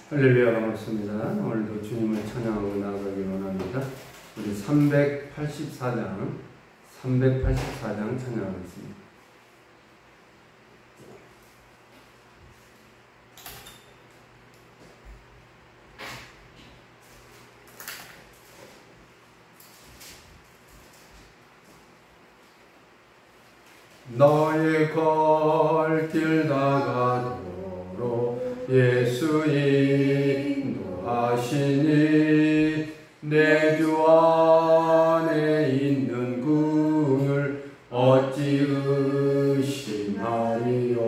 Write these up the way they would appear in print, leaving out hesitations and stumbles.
할렐루야, 반갑습니다. 오늘도 주님을 찬양하고 나아가기 원합니다. 우리 384장 찬양하겠습니다. 너의 갈 길 다가도록 예수 인도하시니 내 주 안에 있는 궁을 어찌 의심하리요.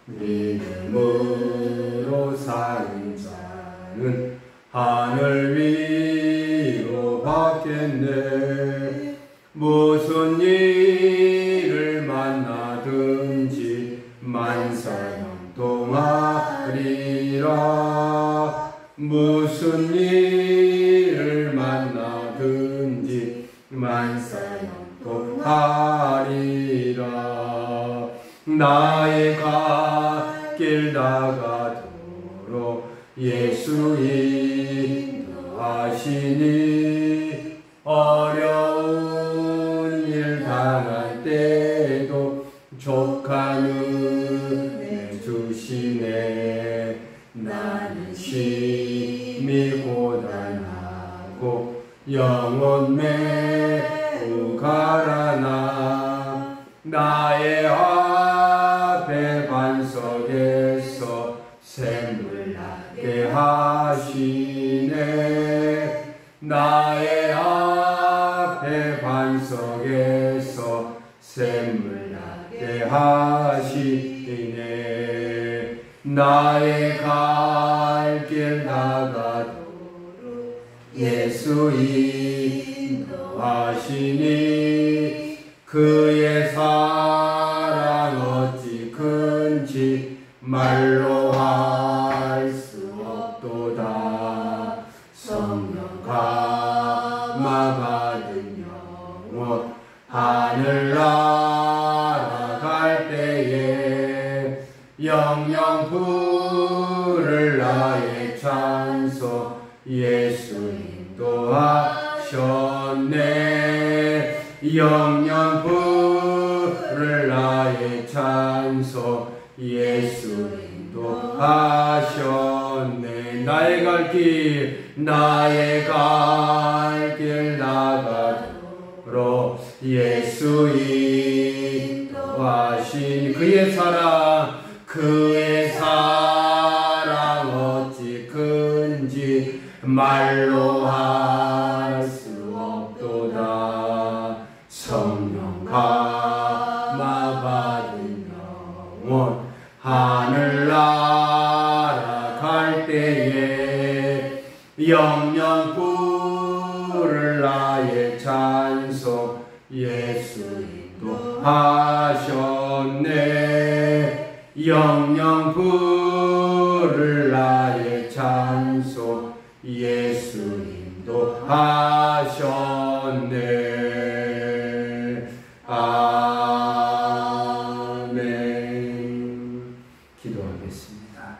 믿음으로 사는 자는 하늘 위로 받겠네. 무슨 일을 만나든지 만사형통하리라. 무슨 일을 만나든지 만사형통하리라. 나의 갈 길 다가도록 예수 인도하시니 어려운 일 당할 때도 족한 은혜 주시네. 나는 심히 고단하고 영혼 매우 가라나. 나의 앞에 반석에서 샘을 나게 하시네. 나의 앞에 반석에서 샘을 나게 하시네. 나의 갈 길 다가도록 예수 인도하시니 그의 사랑 어찌 큰지 말로 할 수 없도다. 성령 감화 받은 영혼 하늘 날아갈 때에 영영 부를 나의 찬송 예수 인도하셨네. 영영 부를 나의 찬송 예수 인도하셨네. 나의 갈 길 나가도록 예수 인도하신 그의 사랑 어찌 큰지 말로 할 수 없도다. 성령 감화 받은 영혼 하늘 날아갈 때에 영영 부를 나의 찬송 예수 인도하셨네. 영영 부를 나의 찬송 예수 인도하셨네. 아멘. 기도하겠습니다.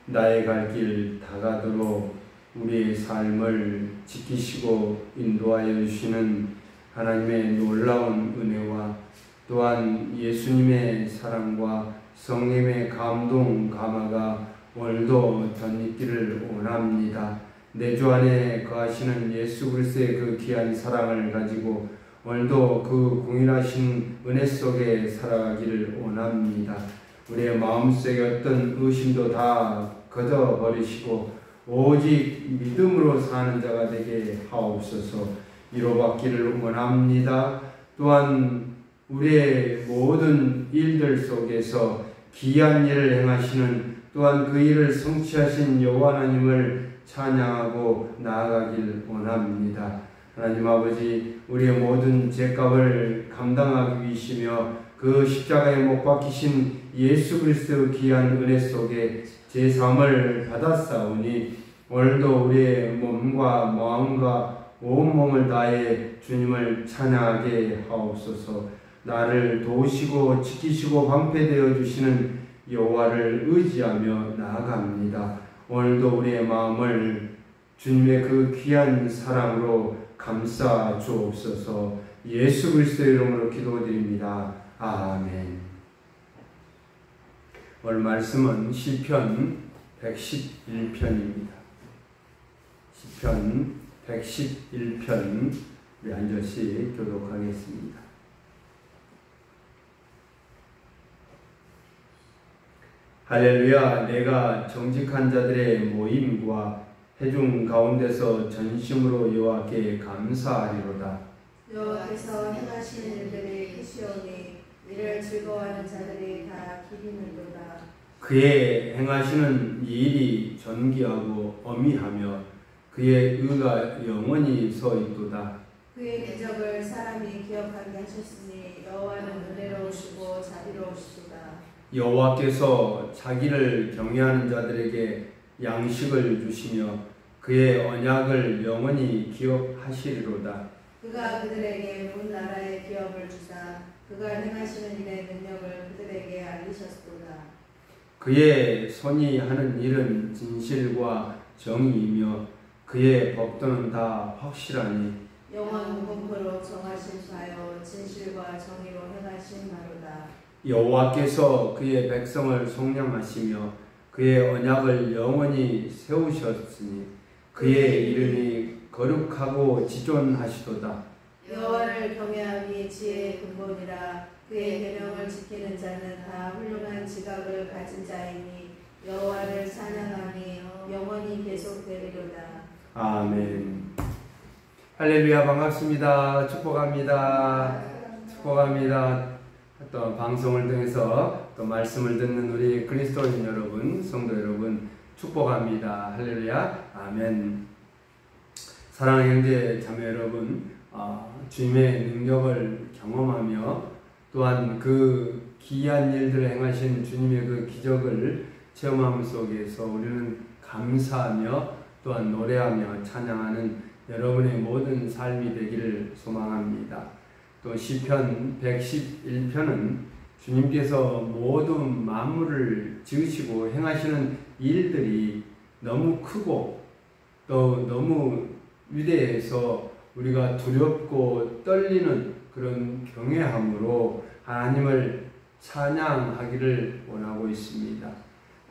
나의 갈 길 다가도록 우리의 삶을 지키시고 인도하여 주시는 하나님의 놀라운 은혜와 또한 예수님의 사랑과 성령의 감동 감화가 오늘도 덧입기를 원합니다. 내 주 안에 거하시는 예수 그리스도의 그 귀한 사랑을 가지고 오늘도 그 공일하신 은혜 속에 살아가기를 원합니다. 우리의 마음속에 어떤 의심도 다 거둬버리시고 오직 믿음으로 사는 자가 되게 하옵소서. 위로받기를 원합니다. 또한 우리의 모든 일들 속에서 귀한 일을 행하시는 또한 그 일을 성취하신 여호와 하나님을 찬양하고 나아가길 원합니다. 하나님 아버지, 우리의 모든 죄값을 감당하기 위하시며 그 십자가에 못 박히신 예수 그리스도의 귀한 은혜 속에 제사함을 받았사오니 오늘도 우리의 몸과 마음과 온몸을 다해 주님을 찬양하게 하옵소서. 나를 도우시고 지키시고 방패되어 주시는 여호와를 의지하며 나아갑니다. 오늘도 우리의 마음을 주님의 그 귀한 사랑으로 감싸 주옵소서. 예수 그리스도의 이름으로 기도드립니다. 아멘. 오늘 말씀은 시편 111편입니다. 시편 111편 우리 한 절씩 교독하겠습니다. 할렐루야. 내가 정직한 자들의 모임과 회중 가운데서 전심으로 여호와께 감사하리로다. 여호와께서 행하시는 일들이 크시오니 이를 즐거워하는 자들이 다 기리는도다. 그의 행하시는 일이 존귀하고 어미하며 그의 의가 영원히 서 있도다. 그의 기적을 사람이 기억하게 하셨으니 여호와는 은혜로우시고 자비로우시도다. 여호와께서 자기를 경외하는 자들에게 양식을 주시며 그의 언약을 영원히 기억하시리로다. 그가 그들에게 온 나라의 기업을 주사 그가 행하시는 일의 능력을 그들에게 알리셨도다. 그의 손이 하는 일은 진실과 정의이며 그의 법도는 다 확실하니 영원 무궁토록 정하신 바요 진실과 정의로 행하신 바로다. 여호와께서 그의 백성을 속량하시며 그의 언약을 영원히 세우셨으니 그의 이름이 거룩하고 지존하시도다. 여호와를 경외함이 지혜의 근본이라 그의 계명을 지키는 자는 다 훌륭한 지각을 가진 자이니 여호와를 찬양함이 영원히 계속되리로다. 아멘. 할렐루야. 반갑습니다. 축복합니다. 축복합니다. 또 방송을 통해서 또 말씀을 듣는 우리 그리스도인 여러분, 성도 여러분 축복합니다. 할렐루야. 아멘. 사랑하는 형제 자매 여러분, 주님의 능력을 경험하며 또한 그 기이한 일들을 행하신 주님의 그 기적을 체험함 속에서 우리는 감사하며 또한 노래하며 찬양하는 여러분의 모든 삶이 되기를 소망합니다. 또 시편 111편은 주님께서 모든 만물을 지으시고 행하시는 일들이 너무 크고 또 너무 위대해서 우리가 두렵고 떨리는 그런 경외함으로 하나님을 찬양하기를 원하고 있습니다.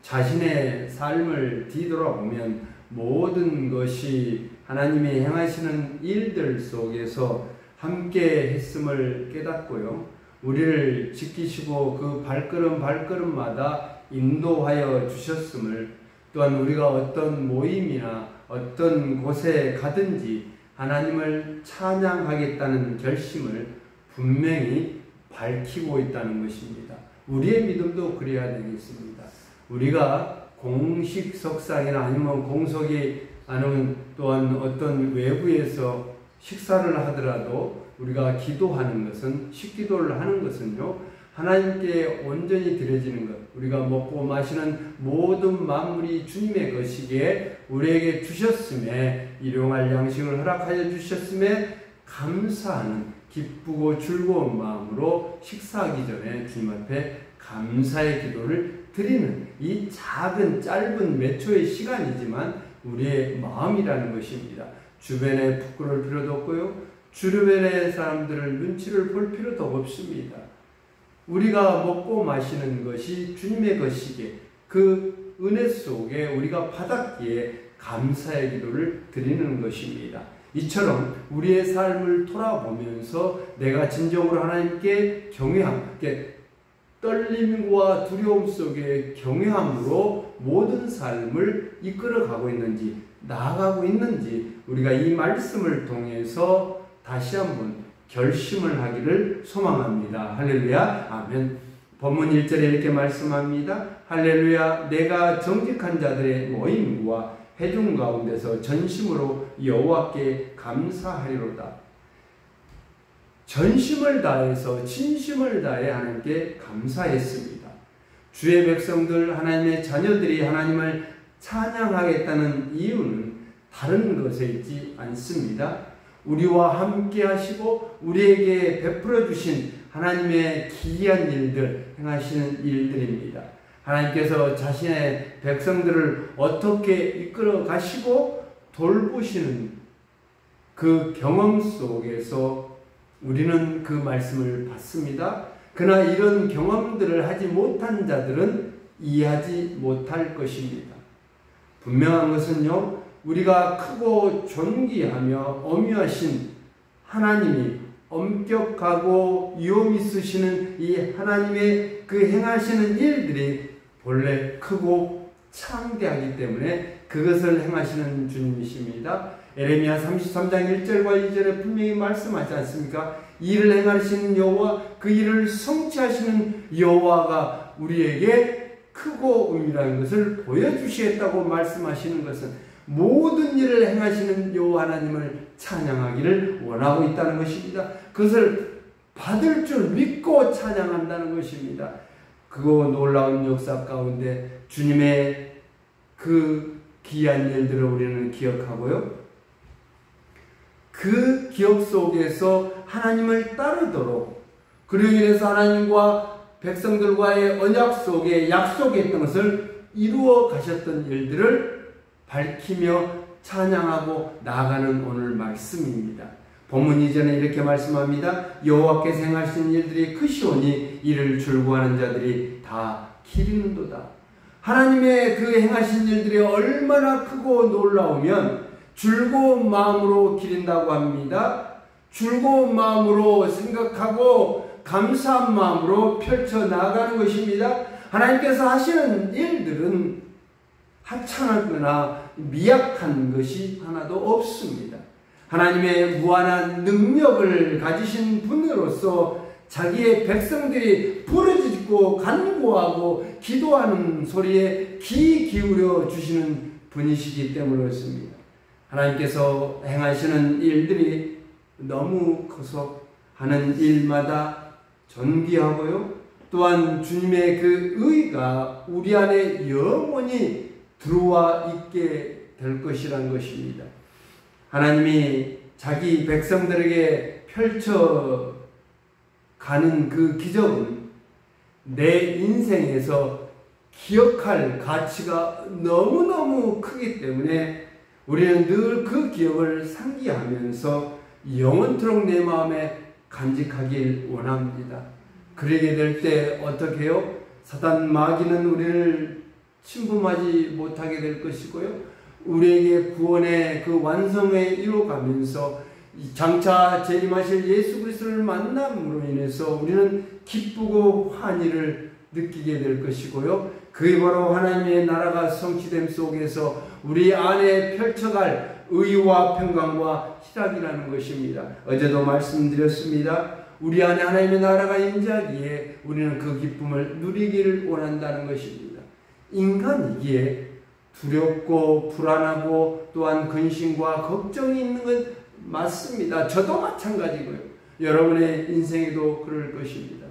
자신의 삶을 뒤돌아보면 모든 것이 하나님이 행하시는 일들 속에서 함께 했음을 깨닫고요. 우리를 지키시고 그 발걸음마다 인도하여 주셨음을, 또한 우리가 어떤 모임이나 어떤 곳에 가든지 하나님을 찬양하겠다는 결심을 분명히 밝히고 있다는 것입니다. 우리의 믿음도 그래야 되겠습니다. 우리가 공식 석상이나 아니면 공석이 아니면 또한 어떤 외부에서 식사를 하더라도 우리가 기도하는 것은, 식기도를 하는 것은요, 하나님께 온전히 드려지는 것, 우리가 먹고 마시는 모든 만물이 주님의 것이기에 우리에게 주셨음에, 일용할 양식을 허락하여 주셨음에 감사하는 기쁘고 즐거운 마음으로 식사하기 전에 주님 앞에 감사의 기도를 드리는 이 작은 짧은 몇 초의 시간이지만 우리의 마음이라는 것입니다. 주변에 부끄러울 필요도 없고요, 주변의 사람들을 눈치를 볼 필요도 없습니다. 우리가 먹고 마시는 것이 주님의 것이기에 그 은혜 속에 우리가 받았기에 감사의 기도를 드리는 것입니다. 이처럼 우리의 삶을 돌아보면서 내가 진정으로 하나님께 경외함, 떨림과 두려움 속에 경외함으로 모든 삶을 이끌어가고 있는지, 나아가고 있는지 우리가 이 말씀을 통해서 다시 한번 결심을 하기를 소망합니다. 할렐루야. 아멘. 본문 1절에 이렇게 말씀합니다. 할렐루야. 내가 정직한 자들의 모임과 회중 가운데서 전심으로 여호와께 감사하리로다. 전심을 다해서 진심을 다해 하나님께 감사했습니다. 주의 백성들, 하나님의 자녀들이 하나님을 찬양하겠다는 이유는 다른 것에 있지 않습니다. 우리와 함께 하시고 우리에게 베풀어 주신 하나님의 기이한 일들, 행하시는 일들입니다. 하나님께서 자신의 백성들을 어떻게 이끌어 가시고 돌보시는 그 경험 속에서 우리는 그 말씀을 받습니다. 그러나 이런 경험들을 하지 못한 자들은 이해하지 못할 것입니다. 분명한 것은요, 우리가 크고 존귀하며 엄유하신 하나님이 엄격하고 위엄 있으시는 이 하나님의 그 행하시는 일들이 본래 크고 창대하기 때문에 그것을 행하시는 주님이십니다. 에레미야 33장 1절과 2절에 분명히 말씀하지 않습니까? 이 일을 행하시는 여호와, 그 일을 성취하시는 여호와가 우리에게 크고 은밀한 것을 보여주시겠다고 말씀하시는 것은 모든 일을 행하시는 여호와 하나님을 찬양하기를 원하고 있다는 것입니다. 그것을 받을 줄 믿고 찬양한다는 것입니다. 그 놀라운 역사 가운데 주님의 그 귀한 일들을 우리는 기억하고요, 그 기억 속에서 하나님을 따르도록, 그리고 인해서 하나님과 백성들과의 언약 속에 약속했던 것을 이루어 가셨던 일들을 밝히며 찬양하고 나아가는 오늘 말씀입니다. 본문 이전에 이렇게 말씀합니다. 여호와께서 행하신 일들이 크시오니 이를 줄구하는 자들이 다 기리는도다. 하나님의 그 행하신 일들이 얼마나 크고 놀라우면 즐거운 마음으로 기린다고 합니다. 즐거운 마음으로 생각하고 감사한 마음으로 펼쳐나가는 것입니다. 하나님께서 하시는 일들은 하찮았거나 미약한 것이 하나도 없습니다. 하나님의 무한한 능력을 가지신 분으로서 자기의 백성들이 부르짖고 간구하고 기도하는 소리에 귀 기울여 주시는 분이시기 때문이었습니다. 하나님께서 행하시는 일들이 너무 커서 하는 일마다 존귀하고요, 또한 주님의 그 의가 우리 안에 영원히 들어와 있게 될 것이란 것입니다. 하나님이 자기 백성들에게 펼쳐가는 그 기적은 내 인생에서 기억할 가치가 너무너무 크기 때문에 우리는 늘 그 기억을 상기하면서 영원토록 내 마음에 간직하길 원합니다. 그러게 될 때 어떻게 해요? 사단 마귀는 우리를 침범하지 못하게 될 것이고요, 우리에게 구원의 그 완성에 이뤄가면서 장차 재림하실 예수 그리스도를 만남으로 인해서 우리는 기쁘고 환희를 느끼게 될 것이고요, 그게 바로 하나님의 나라가 성취됨 속에서 우리 안에 펼쳐갈 의와 평강과 희락이라는 것입니다. 어제도 말씀드렸습니다. 우리 안에 하나님의 나라가 임재하기에 우리는 그 기쁨을 누리기를 원한다는 것입니다. 인간이기에 두렵고 불안하고 또한 근심과 걱정이 있는 건 맞습니다. 저도 마찬가지고요, 여러분의 인생에도 그럴 것입니다.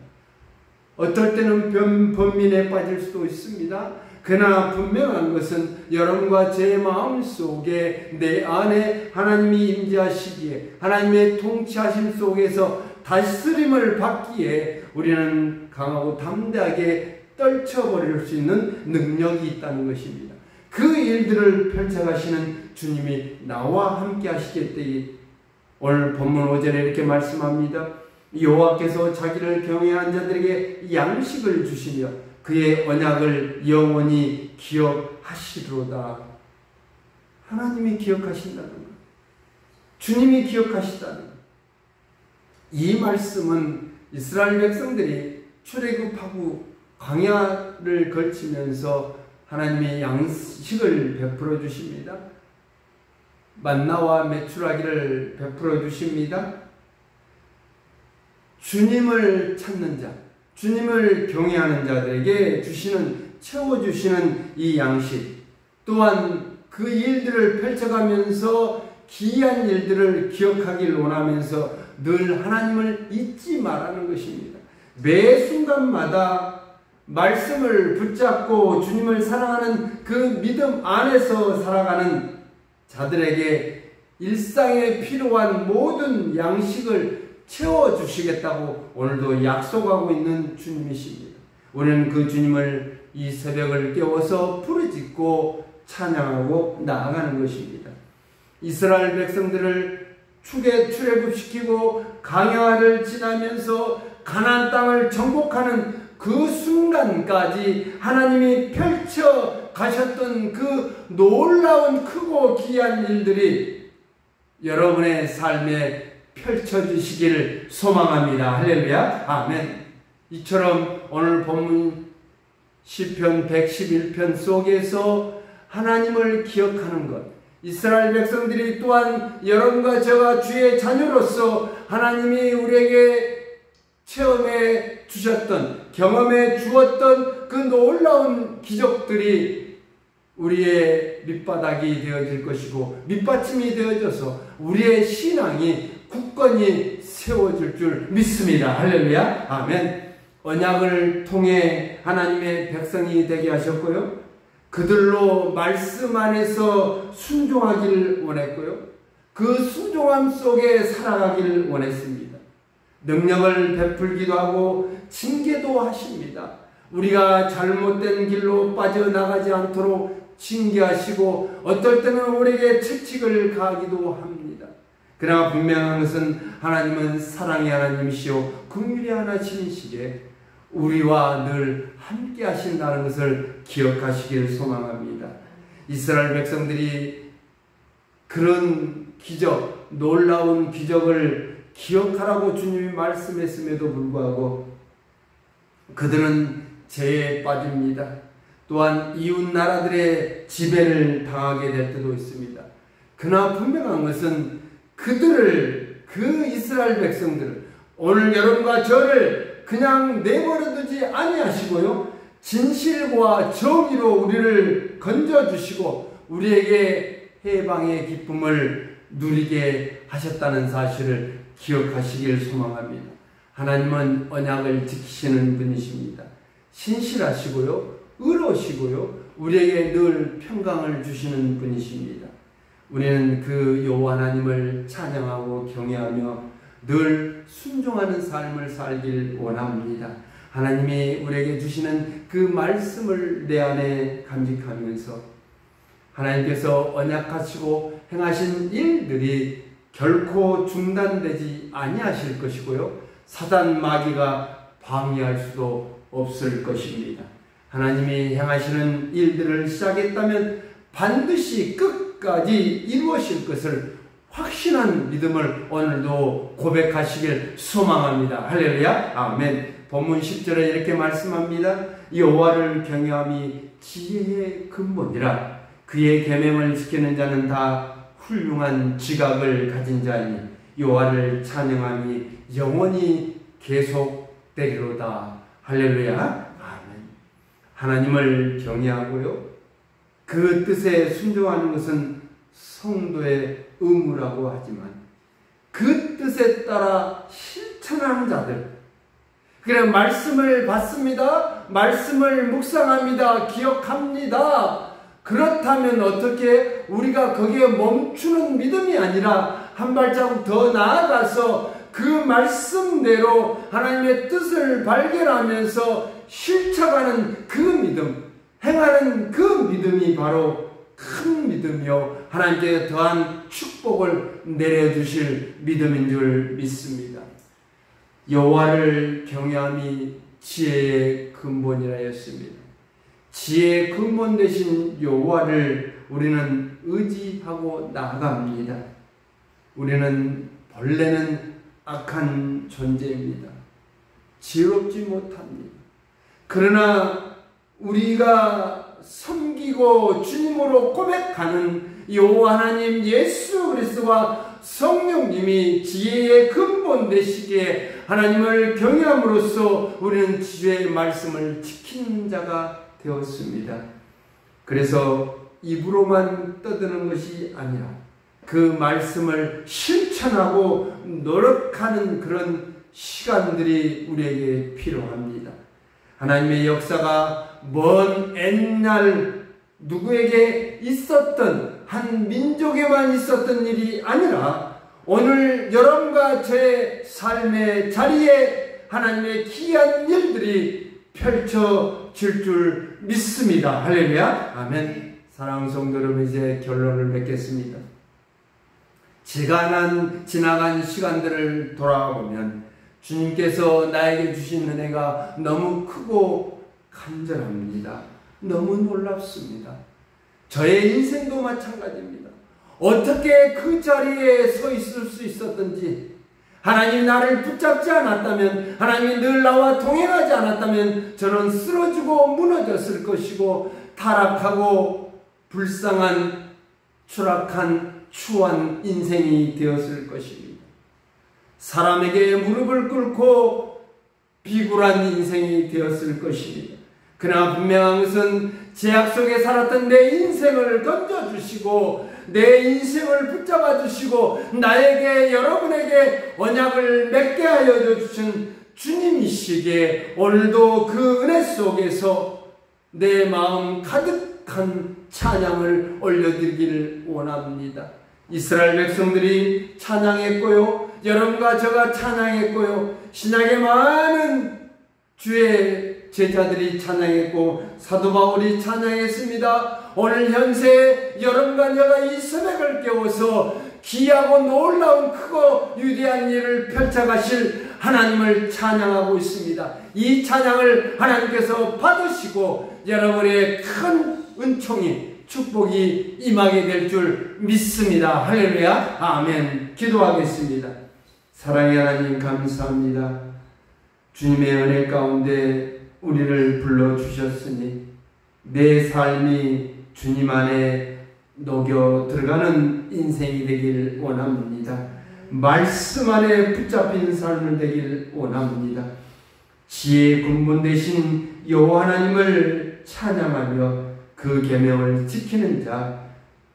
어떨 때는 번민에 빠질 수도 있습니다. 그러나 분명한 것은 여러분과 제 마음 속에 내 안에 하나님이 임재하시기에 하나님의 통치하심 속에서 다스림을 받기에 우리는 강하고 담대하게 떨쳐버릴 수 있는 능력이 있다는 것입니다. 그 일들을 펼쳐가시는 주님이 나와 함께 하시겠되, 오늘 본문 5절에 이렇게 말씀합니다. 여호와께서 자기를 경외하는 자들에게 양식을 주시며 그의 언약을 영원히 기억하시리로다. 하나님이 기억하신다는 것, 주님이 기억하시다는 것. 이 말씀은 이스라엘 백성들이 출애굽하고 광야를 걸치면서 하나님의 양식을 베풀어 주십니다. 만나와 메추라기를 베풀어 주십니다. 주님을 찾는 자, 주님을 경외하는 자들에게 채워주시는 이 양식, 또한 그 일들을 펼쳐가면서 기이한 일들을 기억하길 원하면서 늘 하나님을 잊지 말라는 것입니다. 매 순간마다 말씀을 붙잡고 주님을 사랑하는 그 믿음 안에서 살아가는 자들에게 일상에 필요한 모든 양식을 채워주시겠다고 오늘도 약속하고 있는 주님이십니다. 우리는 그 주님을 이 새벽을 깨워서 부르짖고 찬양하고 나아가는 것입니다. 이스라엘 백성들을 축에 출애굽시키고 광야를 지나면서 가나안 땅을 정복하는 그 순간까지 하나님이 펼쳐 가셨던 그 놀라운 크고 귀한 일들이 여러분의 삶에 펼쳐지시기를 소망합니다. 할렐루야. 아멘. 이처럼 오늘 본문 시편 111편 속에서 하나님을 기억하는 것, 이스라엘 백성들이 또한 여러분과 저가 주의 자녀로서 하나님이 우리에게 체험해 주셨던, 경험해 주었던 그 놀라운 기적들이 우리의 밑바닥이 되어질 것이고 밑받침이 되어져서 우리의 신앙이 굳건히 세워질 줄 믿습니다. 할렐루야. 아멘. 언약을 통해 하나님의 백성이 되게 하셨고요, 그들로 말씀 안에서 순종하기를 원했고요, 그 순종함 속에 살아가기를 원했습니다. 능력을 베풀기도 하고 징계도 하십니다. 우리가 잘못된 길로 빠져나가지 않도록 징계하시고 어떨 때는 우리에게 채찍을 가하기도 합니다. 그러나 분명한 것은 하나님은 사랑의 하나님이시오 긍휼의 하나님이시기에 우리와 늘 함께 하신다는 것을 기억하시기를 소망합니다. 이스라엘 백성들이 그런 기적, 놀라운 기적을 기억하라고 주님이 말씀했음에도 불구하고 그들은 죄에 빠집니다. 또한 이웃 나라들의 지배를 당하게 될 때도 있습니다. 그러나 분명한 것은 그들을, 그 이스라엘 백성들을, 오늘 여러분과 저를 그냥 내버려두지 아니하시고요, 진실과 정의로 우리를 건져주시고 우리에게 해방의 기쁨을 누리게 하셨다는 사실을 기억하시길 소망합니다. 하나님은 언약을 지키시는 분이십니다. 신실하시고요, 의로우시고요, 우리에게 늘 평강을 주시는 분이십니다. 우리는 그 여호와 하나님을 찬양하고 경외하며 늘 순종하는 삶을 살길 원합니다. 하나님이 우리에게 주시는 그 말씀을 내 안에 간직하면서 하나님께서 언약하시고 행하신 일들이 결코 중단되지 아니하실 것이고요, 사단 마귀가 방해할 수도 없을 것입니다. 하나님이 행하시는 일들을 시작했다면 반드시 끝까지 이루어질 것을 확신한 믿음을 오늘도 고백하시길 소망합니다. 할렐루야. 아멘. 본문 10절에 이렇게 말씀합니다. 여호와를 경외함이 지혜의 근본이라 그의 계명을 지키는 자는 다 훌륭한 지각을 가진 자니 여호와를 찬양함이 영원히 계속되리로다. 할렐루야. 아멘. 하나님을 경외하고요, 그 뜻에 순종하는 것은 성도의 의무라고 하지만 그 뜻에 따라 실천하는 자들, 그래 말씀을 받습니다, 말씀을 묵상합니다, 기억합니다. 그렇다면 어떻게 우리가 거기에 멈추는 믿음이 아니라 한 발자국 더 나아가서 그 말씀대로 하나님의 뜻을 발견하면서 실천하는 그 믿음, 행하는 그 믿음이 바로 큰 믿음이요 하나님께 더한 축복을 내려주실 믿음인 줄 믿습니다. 여호와를 경외함이 지혜의 근본이라 했습니다. 지혜의 근본 되신 여호와를 우리는 의지하고 나아갑니다. 우리는 본래는 악한 존재입니다. 지혜롭지 못합니다. 그러나 우리가 섬기고 주님으로 고백하는 여호와 하나님 예수 그리스도와 성령님이 지혜의 근본 되시기에 하나님을 경외함으로써 우리는 주의 말씀을 지키는 자가 되었습니다. 그래서 입으로만 떠드는 것이 아니라 그 말씀을 실천하고 노력하는 그런 시간들이 우리에게 필요합니다. 하나님의 역사가 먼 옛날 누구에게 있었던 한 민족에만 있었던 일이 아니라 오늘 여러분과 저의 삶의 자리에 하나님의 기이한 일들이 펼쳐질 줄 믿습니다. 할렐루야. 아멘. 사랑하는 성도 여러분, 이제 결론을 맺겠습니다. 지나간 시간들을 돌아보면 주님께서 나에게 주신 은혜가 너무 크고 간절합니다. 너무 놀랍습니다. 저의 인생도 마찬가지입니다. 어떻게 그 자리에 서 있을 수 있었던지, 하나님이 나를 붙잡지 않았다면, 하나님이 늘 나와 동행하지 않았다면 저는 쓰러지고 무너졌을 것이고 타락하고 불쌍한 추락한 추한 인생이 되었을 것입니다. 사람에게 무릎을 꿇고 비굴한 인생이 되었을 것입니다. 그러나 분명한 것은 죄악 속에 살았던 내 인생을 건져주시고 내 인생을 붙잡아 주시고 나에게, 여러분에게 언약을 맺게 하여 주신 주님이시기에 오늘도 그 은혜 속에서 내 마음 가득한 찬양을 올려드리기를 원합니다. 이스라엘 백성들이 찬양했고요, 여러분과 저가 찬양했고요, 신약의 많은 주의 제자들이 찬양했고 사도 바울이 찬양했습니다. 오늘 현세 여러분과 제가 이 새벽을 깨워서 귀하고 놀라운 크고 위대한 일을 펼쳐가실 하나님을 찬양하고 있습니다. 이 찬양을 하나님께서 받으시고 여러분의 큰 은총이, 축복이 임하게 될 줄 믿습니다. 할렐루야. 아멘. 기도하겠습니다. 사랑의 하나님, 감사합니다. 주님의 은혜 가운데 우리를 불러주셨으니 내 삶이 주님 안에 녹여 들어가는 인생이 되길 원합니다. 말씀 안에 붙잡힌 삶을 되길 원합니다. 지혜의 근본 되신 여호와 하나님을 찬양하며 그 계명을 지키는 자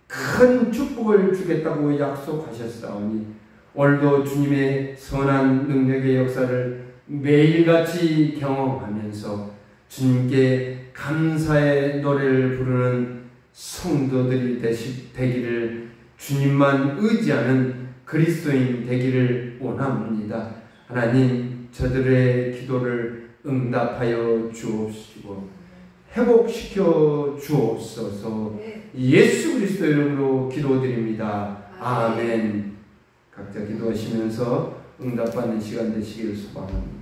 큰 축복을 주겠다고 약속하셨사오니 오늘도 주님의 선한 능력의 역사를 매일같이 경험하면서 주님께 감사의 노래를 부르는 성도들이 되기를, 주님만 의지하는 그리스도인 되기를 원합니다. 하나님, 저들의 기도를 응답하여 주옵시고 회복시켜 주옵소서. 예수 그리스도 이름으로 기도드립니다. 아멘. 각자 기도하시면서 응답받는 시간 되시길 소망합니다.